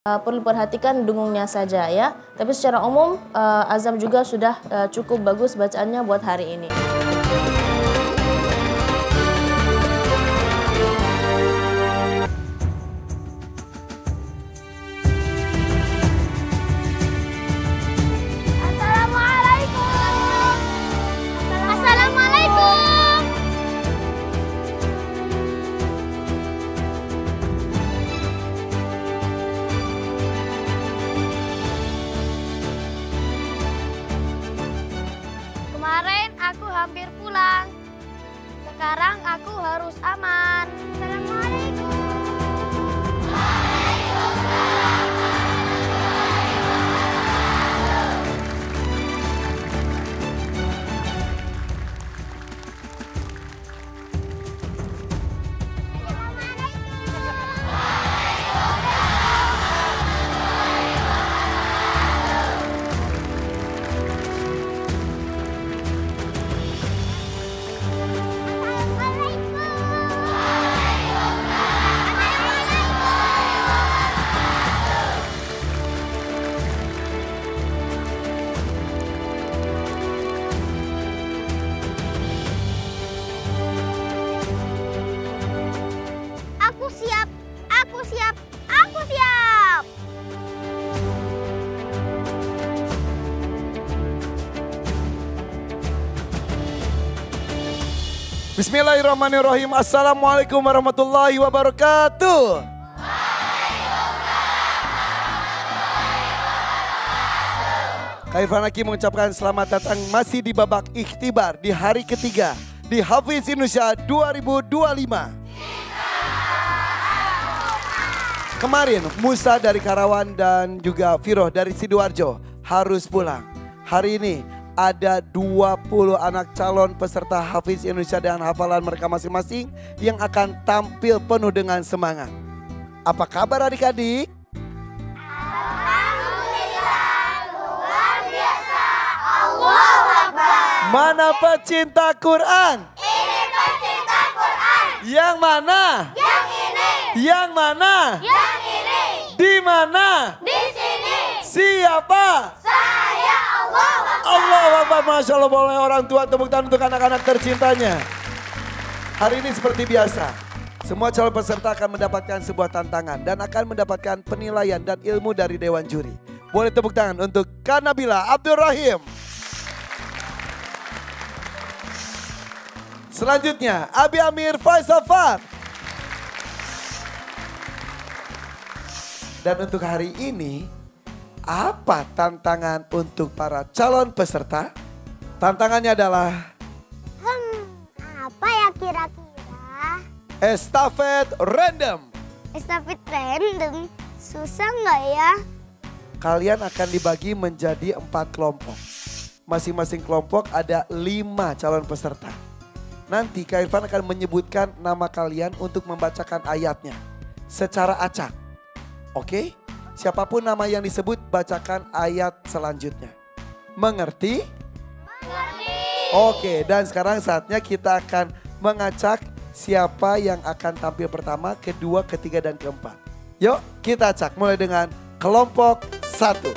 Perlu perhatikan dengungnya saja ya. Tapi secara umum azam juga sudah cukup bagus bacaannya buat hari ini. Kemarin aku hampir pulang. Sekarang aku harus aman. Assalamualaikum. Aku siap, aku siap, aku siap. Bismillahirrahmanirrahim. Assalamualaikum warahmatullahi wabarakatuh. Kak Irfan Hakim mengucapkan selamat datang masih di babak ikhtibar di hari ketiga di Hafiz Indonesia 2025. Kemarin Musa dari Karawang dan juga Firoh dari Sidoarjo harus pulang. Hari ini ada 20 anak calon peserta Hafiz Indonesia dengan hafalan mereka masing-masing yang akan tampil penuh dengan semangat. Apa kabar adik-adik? Alhamdulillah, luar biasa. Allahu Akbar. Mana pecinta Quran? Ini pecinta Quran. Yang mana? Yang ini. Yang mana? Yang ini. Di mana? Di sini. Siapa? Saya Allah Akbar. Allah Akbar, Masya Allah, boleh orang tua tepuk tangan untuk anak-anak tercintanya. Hari ini seperti biasa, semua calon peserta akan mendapatkan sebuah tantangan dan akan mendapatkan penilaian dan ilmu dari Dewan Juri. Boleh tepuk tangan untuk Kak Nabila Abdul Rahim. Selanjutnya, Abi Amir Faisal Far. Dan untuk hari ini, apa tantangan untuk para calon peserta? Tantangannya adalah Apa ya kira-kira? estafet random. Estafet random. Susah nggak ya? Kalian akan dibagi menjadi 4 kelompok. Masing-masing kelompok ada 5 calon peserta. Nanti Kak Irfan akan menyebutkan nama kalian untuk membacakan ayatnya secara acak. Oke? Siapapun nama yang disebut, bacakan ayat selanjutnya. Mengerti? Mengerti. Oke, dan sekarang saatnya kita akan mengacak siapa yang akan tampil pertama, kedua, ketiga, dan keempat. Yuk kita acak mulai dengan kelompok 1.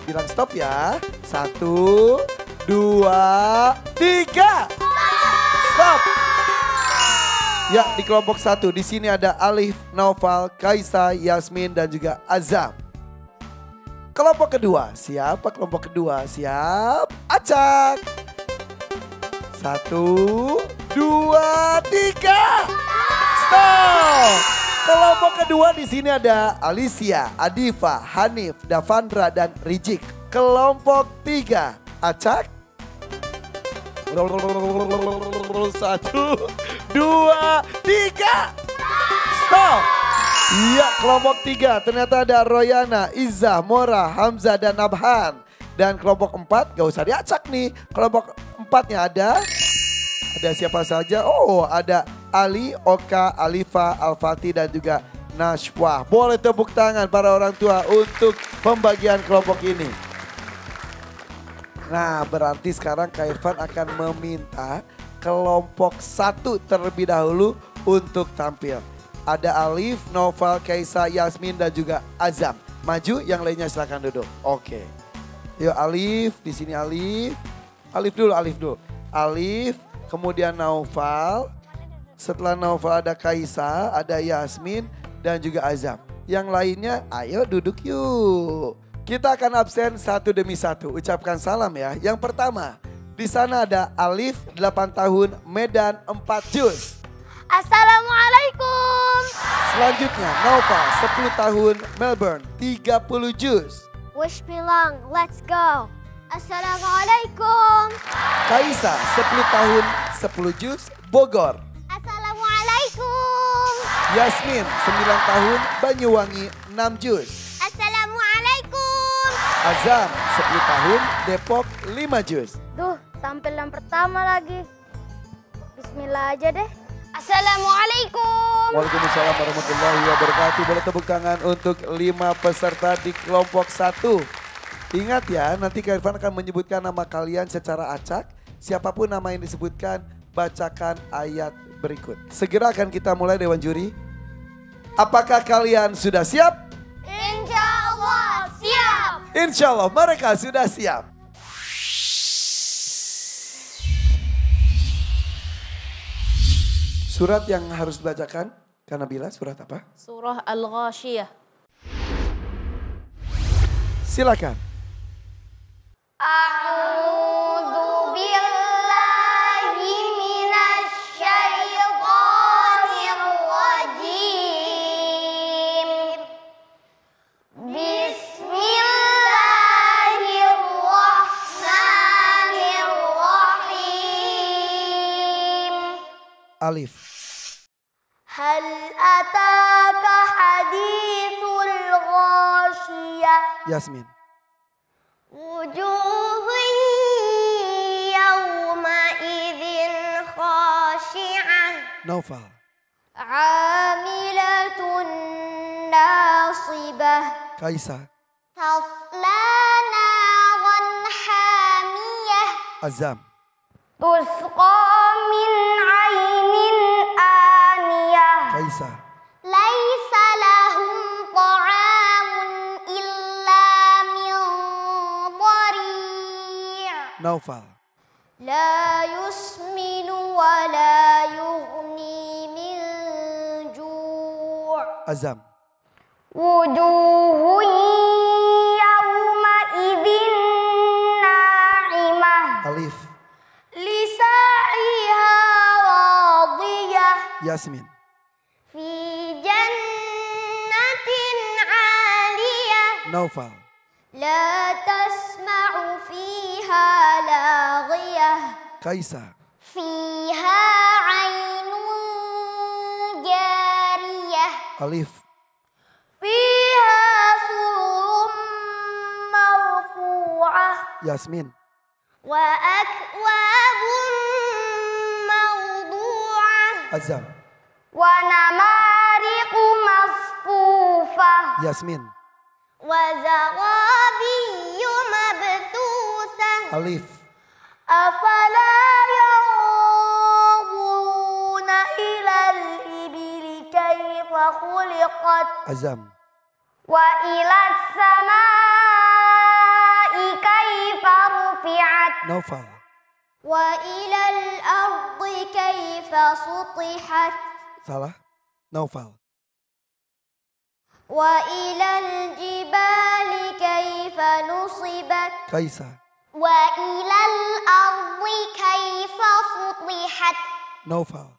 Bilang stop ya. 1, 2, 3. Stop. Ya, di kelompok 1 di sini ada Alif, Naufal, Kaisa, Yasmin, dan juga Azam. Kelompok kedua, siapa kelompok kedua? Siap, acak. 1, 2, 3. Stop. Kelompok kedua di sini ada Alicia, Adifa, Hanif, Davandra, dan Rijik. Kelompok 3, acak. 1, 2, 3. Stop. Iya, kelompok 3 ternyata ada Royana, Izzah, Mora, Hamzah, dan Nabhan. Dan kelompok 4 gak usah diacak nih. Kelompok 4-nya ada siapa saja? Oh, ada Ali, Oka, Alifa, Al-Fatih, dan juga Nashwa. Boleh tepuk tangan para orang tua untuk pembagian kelompok ini. Nah, berarti sekarang Kak Irfan akan meminta kelompok 1 terlebih dahulu untuk tampil. Ada Alif, Noval, Kaisa, Yasmin dan juga Azam. Maju, yang lainnya silakan duduk. Oke. Yuk Alif, di sini Alif. Alif dulu. Alif, kemudian Noval. Setelah Noval ada Kaisa, ada Yasmin dan juga Azam. Yang lainnya ayo duduk yuk. Kita akan absen satu demi satu. Ucapkan salam ya. Yang pertama, di sana ada Alif 8 tahun, Medan 4 juz. Assalamualaikum. Selanjutnya Nova 10 tahun, Melbourne 30 juz. Wish me long, let's go. Assalamualaikum. Kaisa 10 tahun, 10 juz, Bogor. Assalamualaikum. Yasmin 9 tahun, Banyuwangi 6 juz. Assalamualaikum. Azam 10 tahun, Depok 5 juz. Duh, tampilan pertama lagi. Bismillah aja deh. Assalamualaikum. Waalaikumsalam warahmatullahi wabarakatuh. Boleh tepuk tangan untuk 5 peserta di kelompok 1. Ingat ya, nanti Kak Irfan akan menyebutkan nama kalian secara acak. Siapapun nama yang disebutkan, bacakan ayat berikut. Segera akan kita mulai Dewan Juri. Apakah kalian sudah siap? Insya Allah siap. Insya Allah mereka sudah siap. Surat yang harus dibacakan, Kak Nabila, surat apa? Surah Al-Ghashiyah. Silakan. A'udzu billahi minasy syaithanir rajim. Bismillahirrahmanirrahim. Alif. Hal ataka hadithul ghashiyah. Yasmin. Wujuhun yawma idzin khashi'ah. Naufal. Amilatun nasibah. Kaisa. Tasla naran hamiyah. Azam. Tusqa min ainin aniyah. Kaisa. Laisa lahum ta'amun illa min dhari'. Naufal. La yusminu wa la yughni min ju'. Azam. Wujuhun yawma idzin na'imah. Alif. Lisa'iha radiyah. Yasmin. Fi jannatin 'aliyah. Naufal. La tasma'u fiha laghiyah. Kaisa. Fiha 'ainun jariyah. Alif. Fiha sururun marfu'ah. Yasmin. Wa akwabun mawdu'ah. Azam. Wa namariqu masfufah. Yasmin. Wa zarabiyyu mabthusah. Alif. Afala yanzuruna ilal ibili kayfa khuliqat. Azam. Wa ilas samai kayfa rufi'at. Naufal. Wa ilal ardi kayfa sutihat. Salah. Naufal. Wa ilal jibali kayfa nusibat. Kaisa. Wa ilal ardi kayfa sutihat. Naufal.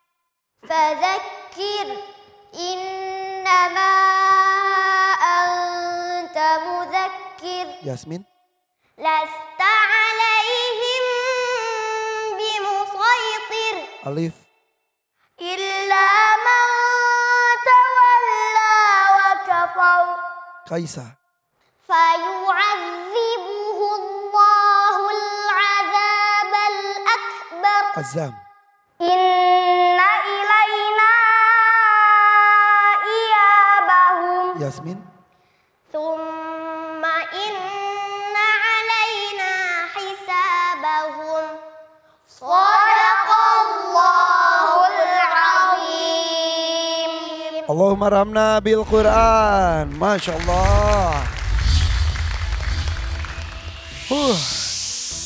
Fadzakkir innama anta mudzakkir. Yasmin. Lasta alaihim bimusaitir. Alif. Illa man tawalla wa kafar. Kaisa. Fayu'adzibuhu Allahul 'adzabal akbar. Azam. Inna ilaina iyabahum. Yasmin. Thumma inna alaina hisabahum. Shadaqallahul 'azim. Allahu Allahumma ramna bil Quran. Masya Allah.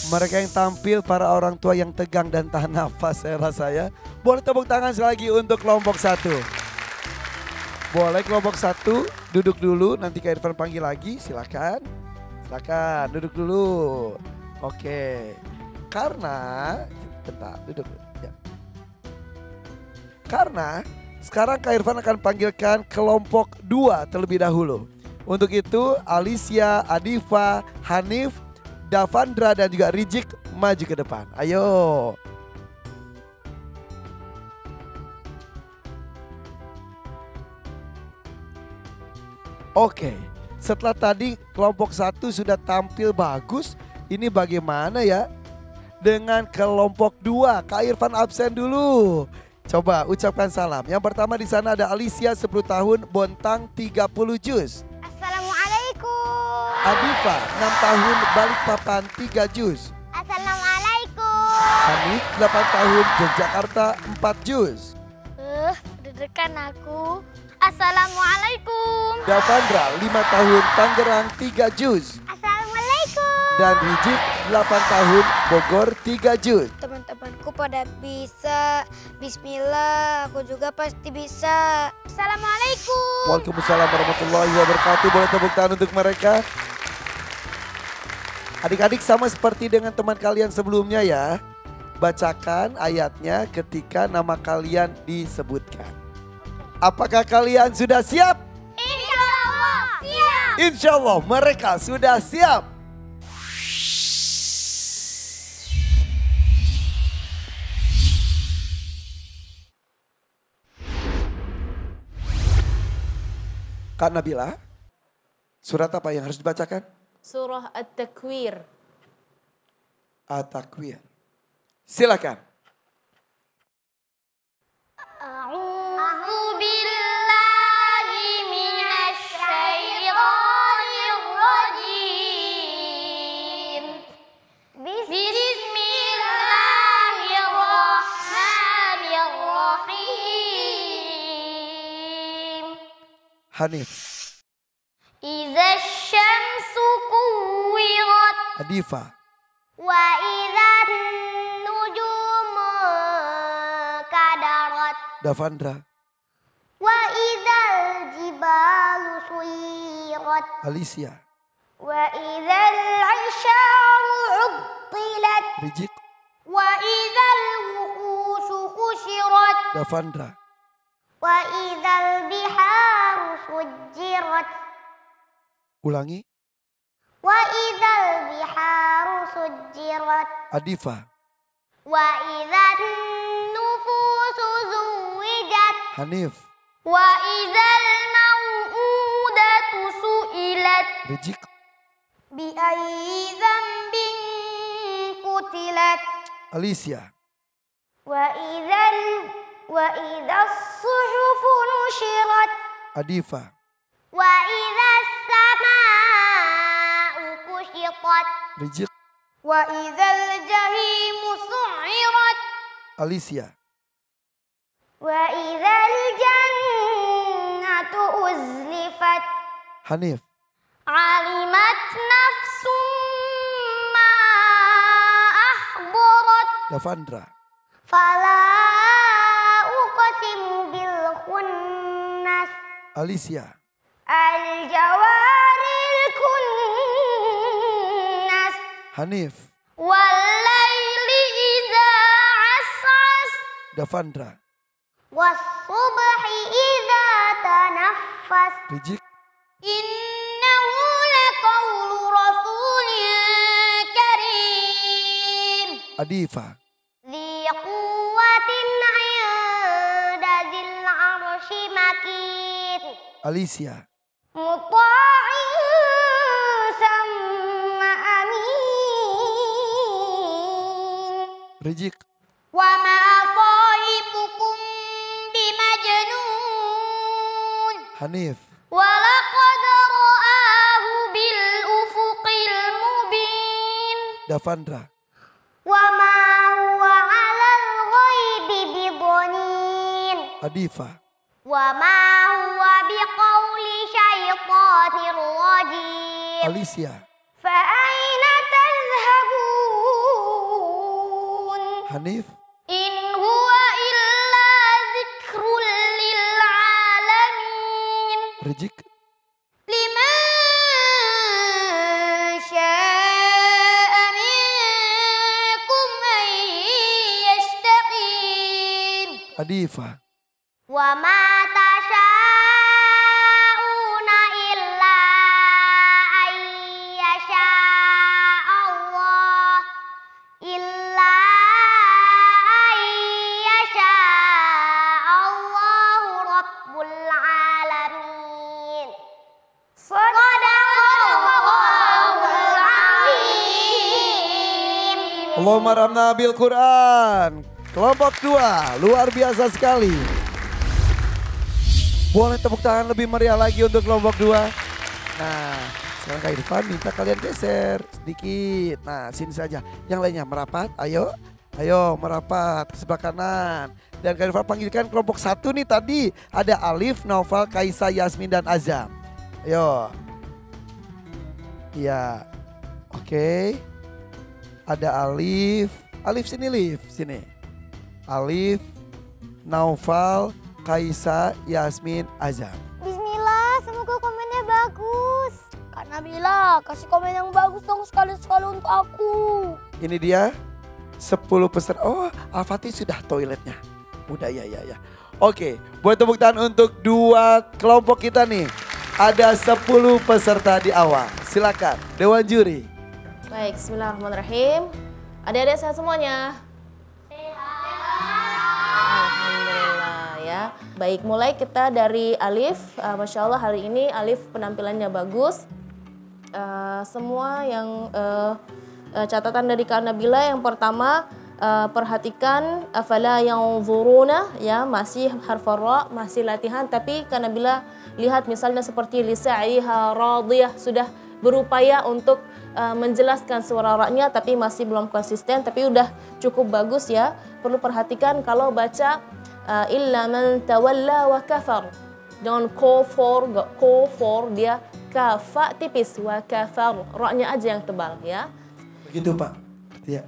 Mereka yang tampil para orang tua yang tegang dan tahan nafas saya rasa ya. Boleh tepuk tangan sekali lagi untuk kelompok 1. Boleh kelompok 1 duduk dulu, nanti Kak Irfan panggil lagi, silakan. Silakan duduk dulu. Oke. Karena, bentar duduk. Ya. Karena sekarang Kak Irfan akan panggilkan kelompok 2 terlebih dahulu. Untuk itu Alicia, Adifa, Hanif, Davandra dan juga Rijik maju ke depan. Ayo. Oke, setelah tadi kelompok 1 sudah tampil bagus, ini bagaimana ya dengan kelompok 2? Kak Irfan absen dulu. Coba ucapkan salam. Yang pertama di sana ada Alicia 10 tahun, Bontang 30 juz. Assalamualaikum. Adifa 6 tahun, Balikpapan 3 juz. Assalamualaikum. Hanif 8 tahun, Yogyakarta 4 juz. Deg-degan aku. Assalamualaikum. Davandra 5 tahun, Tangerang 3 juz. Assalamualaikum. Dan Rijik 8 tahun, Bogor 3 juz. Teman-temanku pada bisa. Bismillah, aku juga pasti bisa. Assalamualaikum. Waalaikumsalam warahmatullahi wabarakatuh. Boleh tepuk tangan untuk mereka. Adik-adik sama seperti dengan teman kalian sebelumnya ya. Bacakan ayatnya ketika nama kalian disebutkan. Apakah kalian sudah siap? Insya Allah siap. Insya Allah mereka sudah siap. Kak Nabila, surat apa yang harus dibacakan? Surah At-Takwir. At-Takwir. Silakan. A'udzu billahi minasy syaithanir rajim. Bismillahirrahmanirrahim. Hanif. Idza syamsu kuwirat Adifa. wa idzan nujumu kadarat Davandra. wa idzal jibalu suyirat Alicia. wa idzal 'isyaru 'uttilat Rijik. wa idzal wuhushu usyirat Davandra. wa idzal biharu sujjirat Ulangi. wa idzal biharu sujjirat Adifa. wa idzan nufusu zuwijat Hanif. wa idzal mau'udatu su'ilat Rijik. bi ayyi dzambin qutilat Alicia. wa idzas suhufu nusyirat Adifa. wa idzas samaa'u kusyitat Rijik. wa idzal jahimu su'irat Alicia. wa idzal jannatu uzlifat Hanif. alimat nafsum ma ahdarat Davandra. fala uqsimu bil khunnas Alicia. al jawaril kunnas Hanif. wal laili idza as'as Davandra. was subhi idza tanaffas Rijik. innahu laqawlu rasulin karim Adifa. dzi quwwatin 'inda dzil 'arsy makin Alicia. muta'in samma amin Rijik. wa ma sahibukum bimajnun Hanif. wa laqad ra'ahu bil ufuqil mubin Davandra. wa ma huwa 'alal ghaibi bidhanin Adifa. wa وما هو بقول شيطان رجيم Alicia. فأين تذهبون Hanif. إن هو إلا ذكر للعالمين Rijik. لمن شاء منكم أن يستقيم Adifa. وما تشاءون إلا أن يشاء الله إلا أن يشاء الله رب العالمين صدق الله العظيم. Allahumma ramna bil Quran. Kelompok 2, luar biasa sekali. Boleh tepuk tangan lebih meriah lagi untuk kelompok 2. Nah, sekarang Kak Irfan minta kalian geser sedikit. Nah, sini saja. Yang lainnya merapat, ayo. Ayo merapat ke sebelah kanan. Dan Kak Irfan panggilkan kelompok 1 nih tadi. Ada Alif, Naufal, Kaisa, Yasmin, dan Azam. Ayo. Iya. Oke. Ada Alif. Alif sini, Alif. Sini. Alif, Naufal, Kaisa, Yasmin, Azam. Bismillah, semoga komennya bagus. Kak Nabila, kasih komen yang bagus dong sekali-sekali untuk aku. Ini dia 10 peserta. Oh, Al-Fatih sudah toiletnya. Udah ya. Oke, buat tepuk tangan untuk 2 kelompok kita nih. Ada 10 peserta di awal. Silakan, Dewan Juri. Baik, bismillahirrahmanirrahim. Adik-adik sehat semuanya? Alhamdulillah ya. Baik, mulai kita dari Alif. Masya Allah hari ini Alif penampilannya bagus. Semua yang catatan dari Kak Nabila yang pertama perhatikan afala yanzuruna ya, masih harfa ra, masih latihan, tapi Kak Nabila lihat misalnya seperti lisa'iha radiyah sudah berupaya untuk menjelaskan suara ra-nya tapi masih belum konsisten, tapi udah cukup bagus ya. Perlu perhatikan kalau baca illa man tawalla wa kafar. Jangan kofor, dia kafa tipis wa kafar. Ra-nya aja yang tebal ya. Begitu Pak. Ya.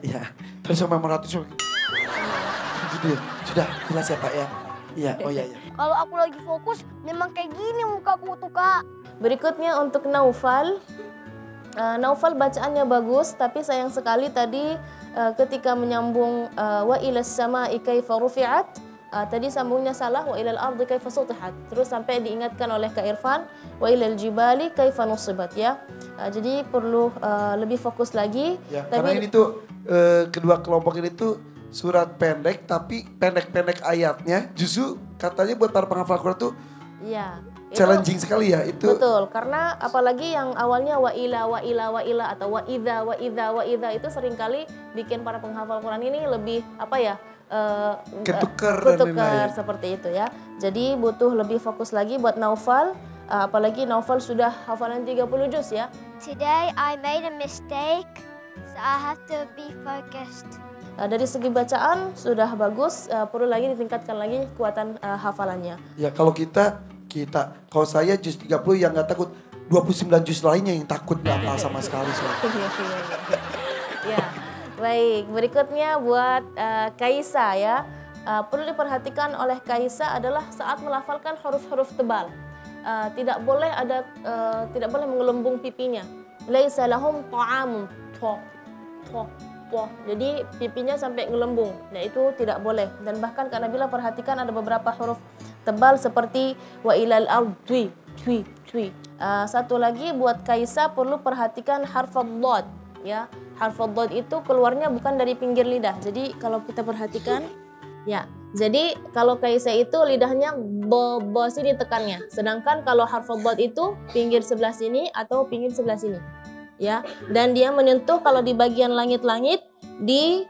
Terus sampai meratus. Gitu ya. Sudah jelas ya Pak ya. Iya, oh iya. Kalau aku lagi fokus, memang kayak gini mukaku tuh Kak. Berikutnya untuk Naufal. Naufal bacaannya bagus, tapi sayang sekali tadi ketika menyambung wa ilas sama'i kaifa rufi'at, tadi sambungnya salah, wa ilal ardi kaifa sutihat. Terus sampai diingatkan oleh Kak Irfan, wa ilal jibali kaifa nusibat ya. Jadi perlu lebih fokus lagi. Ya, tapi, karena ini tuh kedua kelompok ini tuh surat pendek tapi pendek-pendek ayatnya. Justru katanya buat para penghafal Quran tuh ya, challenging sekali ya itu. Betul, karena apalagi yang awalnya wa ila atau wa idza itu seringkali bikin para penghafal Quran ini lebih apa ya? Ketukar seperti itu ya. Jadi butuh lebih fokus lagi buat Naufal, apalagi Naufal sudah hafalan 30 juz ya. Today I made a mistake, so I have to be focused. Dari segi bacaan sudah bagus, perlu lagi ditingkatkan lagi kekuatan hafalannya. Ya kalau kita kalau saya juz 30 yang nggak takut, 29 juz lainnya yang takut nggak hafal sama sekali. Ya, baik. Berikutnya buat Kaisa ya. Perlu diperhatikan oleh Kaisa adalah saat melafalkan huruf-huruf tebal. Tidak boleh menggelembung pipinya. Laisa lahum ta'amun. Jadi pipinya sampai ngelembung. Nah itu tidak boleh. Dan bahkan Kak Nabila perhatikan ada beberapa huruf tebal seperti wa ilal ardi, twi. Satu lagi buat Kaisa perlu perhatikan harfad dhad ya. Harfad dhad itu keluarnya bukan dari pinggir lidah. Jadi kalau kita perhatikan ya. Jadi kalau Kaisa itu lidahnya bawah sini tekannya. Sedangkan kalau harfad dhad itu pinggir sebelah sini atau pinggir sebelah sini. Ya, dan dia menyentuh kalau di bagian langit-langit di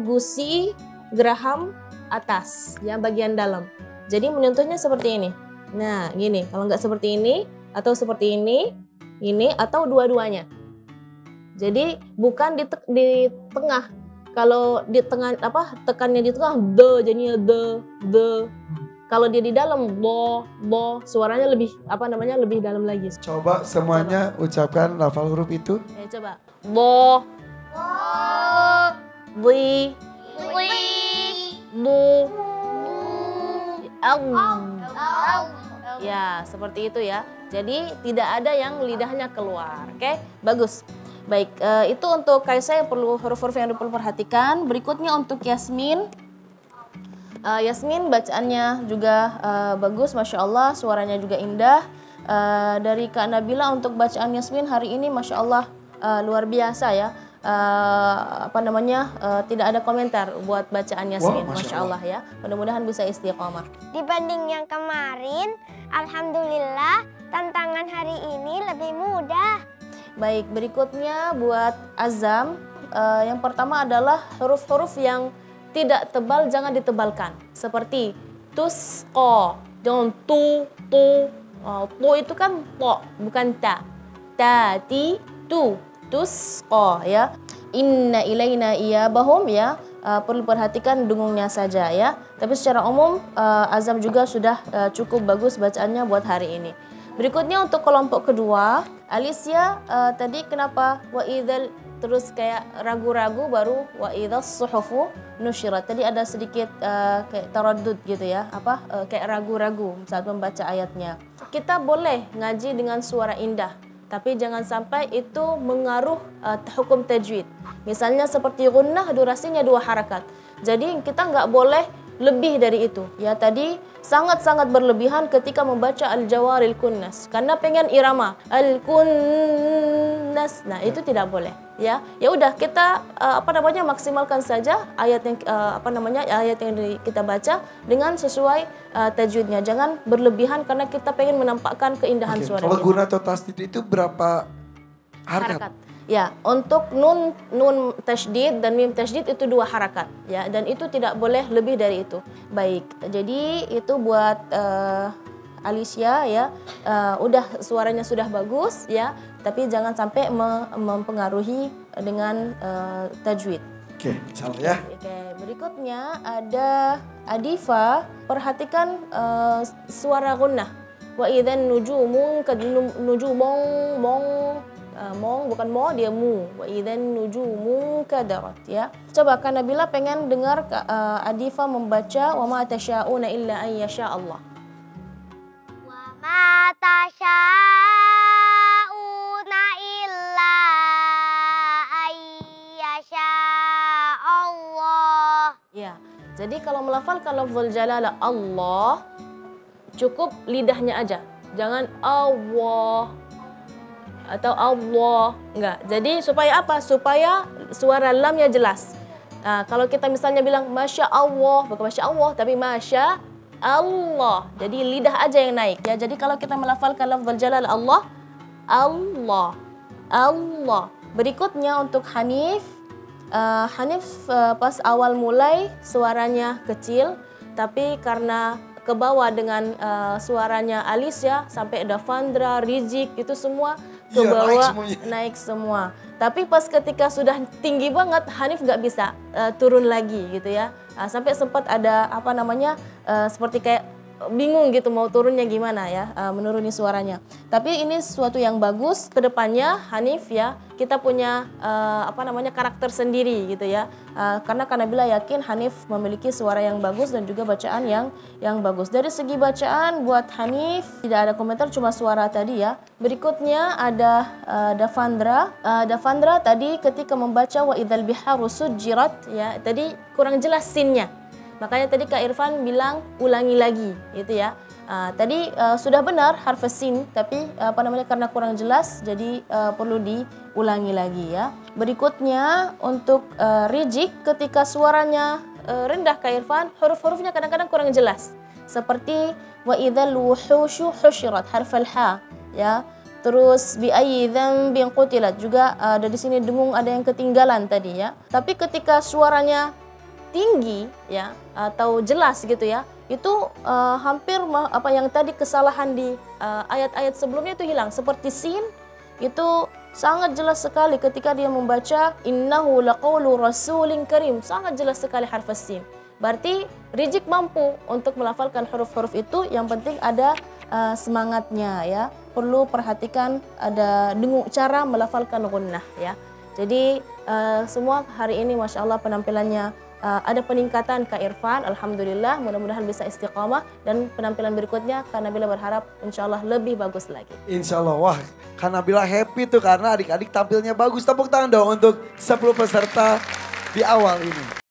gusi geraham atas ya, bagian dalam. Jadi menyentuhnya seperti ini. Nah, gini. Kalau nggak seperti ini atau seperti ini atau dua-duanya. Jadi bukan di tengah. Kalau di tengah tekannya di tengah jadinya Kalau dia di dalam bo, suaranya lebih lebih dalam lagi. Coba semuanya ucapkan lafal huruf itu. Ya, coba. Bo, bi, bu, au. Ya, seperti itu ya. Jadi tidak ada yang lidahnya keluar. Oke, bagus. Baik, itu untuk Kaisa yang perlu huruf-huruf yang perlu perhatikan. Berikutnya untuk Yasmin. Yasmin bacaannya juga bagus, Masya Allah, suaranya juga indah. Dari Kak Nabila untuk bacaan Yasmin hari ini Masya Allah luar biasa ya. Tidak ada komentar buat bacaan Yasmin, Masya Allah ya. Mudah-mudahan bisa istiqomah. Dibanding yang kemarin, Alhamdulillah tantangan hari ini lebih mudah. Baik, berikutnya buat Azam. Yang pertama adalah huruf-huruf yang tidak tebal jangan ditebalkan. Seperti tusqo, jangan tu. Tu itu kan po, bukan ta. Ta, ti, tu. Tusqo ya. Inna ilaina iyabahum ya. Perlu perhatikan dengungnya saja ya. Tapi secara umum Azam juga sudah cukup bagus bacaannya buat hari ini. Berikutnya untuk kelompok kedua, Alicia tadi kenapa wa idzal terus kayak ragu-ragu baru wa idzas suhufu nusyirat. Tadi ada sedikit kayak taraddud gitu ya, kayak ragu-ragu saat membaca ayatnya. Kita boleh ngaji dengan suara indah, tapi jangan sampai itu mengaruh hukum tajwid. Misalnya seperti gunnah durasinya 2 harakat. Jadi kita nggak boleh lebih dari itu. Ya tadi sangat-sangat berlebihan ketika membaca al-jawaril kunnas. Karena pengen irama al-kunnas. Nah, itu tidak boleh. Ya udah kita maksimalkan saja ayat yang ayat yang kita baca dengan sesuai tajwidnya. Jangan berlebihan karena kita pengen menampakkan keindahan suara. Kalau guna atau tasdid itu berapa harakat? Ya, untuk nun tasydid dan mim tasydid itu 2 harakat ya, dan itu tidak boleh lebih dari itu. Baik, jadi itu buat Alicia ya. Udah suaranya sudah bagus ya, tapi jangan sampai mempengaruhi dengan tajwid. Oke, insyaallah ya. Oke, berikutnya ada Adifa. Perhatikan suara gunnah. Wa idzan nujumun mong bukan mo, dia mu. Wa idzan nujumu kadarat ya. Coba Kak Nabila pengen dengar Adifa membaca wa ma tasyauna illa an yasha Allah. Wa ma tasyauna illa an yasha Allah. Ya. Jadi kalau melafalkan lafzul jalalah Allah cukup lidahnya aja. Jangan Allah atau Allah, enggak. Jadi supaya apa? Supaya suara lamnya jelas. Nah, kalau kita misalnya bilang Masya Allah, bukan Masya Allah, tapi Masya Allah. Jadi lidah aja yang naik. Ya, jadi kalau kita melafalkan lafzul jalal Allah, Allah, Allah. Berikutnya untuk Hanif. Hanif pas awal mulai suaranya kecil, tapi karena ke bawah dengan suaranya Alicia sampai Davandra, Rizik itu semua ke bawah naik semua. Tapi pas ketika sudah tinggi banget Hanif nggak bisa turun lagi gitu ya. Sampai sempat ada seperti kayak bingung gitu mau turunnya gimana ya, menuruni suaranya. Tapi ini sesuatu yang bagus kedepannya Hanif ya, kita punya karakter sendiri gitu ya. Karena Kak Nabila yakin Hanif memiliki suara yang bagus dan juga bacaan yang bagus. Dari segi bacaan buat Hanif tidak ada komentar, cuma suara tadi ya. Berikutnya ada Davandra. Davandra tadi ketika membaca wa idzal biharu sujirat ya, tadi kurang jelas sinnya. Makanya tadi Kak Irfan bilang ulangi lagi gitu ya. Tadi sudah benar harf sin, tapi karena kurang jelas jadi perlu diulangi lagi ya. Berikutnya untuk Rizik, ketika suaranya rendah Kak Irfan, huruf-hurufnya kadang-kadang kurang jelas. Seperti wa idzal wuhushu husyirat, harf al-ha ya. Terus bi ayyi dzambin qutilat juga ada di sini dengung ada yang ketinggalan tadi ya. Tapi ketika suaranya tinggi ya atau jelas gitu ya, itu hampir yang tadi kesalahan di ayat-ayat sebelumnya itu hilang. Seperti sin itu sangat jelas sekali ketika dia membaca innahu laqaulu rasulin karim, sangat jelas sekali harf sin. Berarti Rizik mampu untuk melafalkan huruf-huruf itu, yang penting ada semangatnya ya. Perlu perhatikan ada dengung cara melafalkan gunnah ya. Jadi semua hari ini Masya Allah penampilannya ada peningkatan Kak Irfan, alhamdulillah, mudah-mudahan bisa istiqamah, dan penampilan berikutnya Kak Nabila berharap insya Allah lebih bagus lagi. Insya Allah, wah Kak Nabila happy tuh karena adik-adik tampilnya bagus. Tepuk tangan dong untuk 10 peserta di awal ini.